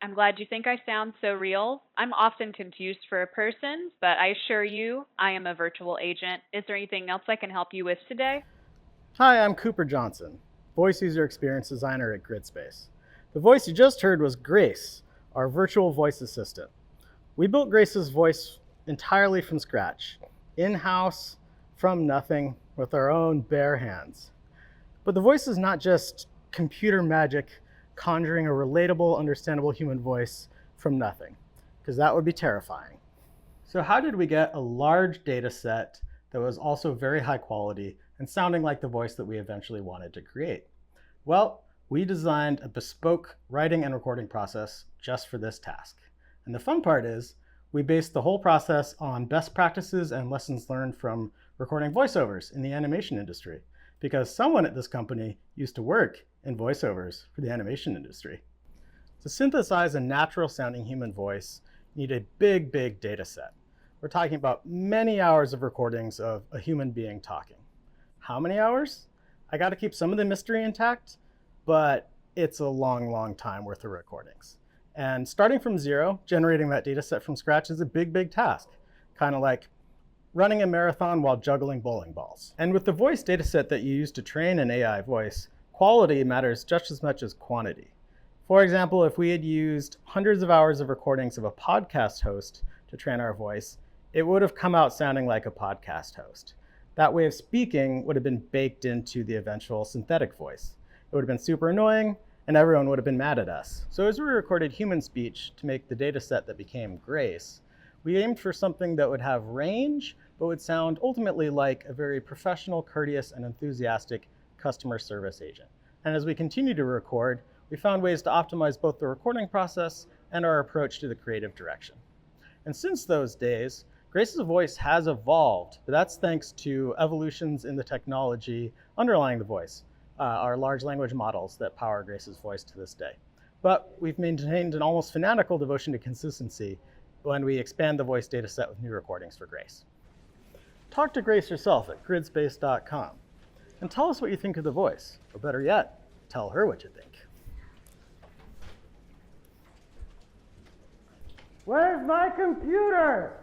I'm glad you think I sound so real. I'm often confused for a person, but I assure you, I am a virtual agent. Is there anything else I can help you with today? Hi, I'm Cooper Johnson, Voice User Experience Designer at Gridspace. The voice you just heard was Grace, our virtual voice assistant. We built Grace's voice entirely from scratch, in-house, from nothing, with our own bare hands. But the voice is not just computer magic conjuring a relatable, understandable human voice from nothing, because that would be terrifying. So how did we get a large data set that was also very high quality and sounding like the voice that we eventually wanted to create? Well, we designed a bespoke writing and recording process just for this task. And the fun part is we based the whole process on best practices and lessons learned from recording voiceovers in the animation industry, because someone at this company used to work in voiceovers for the animation industry. To synthesize a natural sounding human voice, you need a big data set. We're talking about many hours of recordings of a human being talking. How many hours? I got to keep some of the mystery intact, but it's a long time worth of recordings. And starting from zero, generating that data set from scratch is a big task, kind of like running a marathon while juggling bowling balls. And with the voice data set that you use to train an AI voice, quality matters just as much as quantity. For example, if we had used hundreds of hours of recordings of a podcast host to train our voice, it would have come out sounding like a podcast host. That way of speaking would have been baked into the eventual synthetic voice. It would have been super annoying, and everyone would have been mad at us. So as we recorded human speech to make the data set that became Grace, we aimed for something that would have range, but would sound ultimately like a very professional, courteous, and enthusiastic customer service agent. And as we continued to record, we found ways to optimize both the recording process and our approach to the creative direction. And since those days, Grace's voice has evolved, but that's thanks to evolutions in the technology underlying the voice, our large language models that power Grace's voice to this day. But we've maintained an almost fanatical devotion to consistency when we expand the voice data set with new recordings for Grace. Talk to Grace yourself at gridspace.com and tell us what you think of the voice, or better yet, tell her what you think. Where's my computer?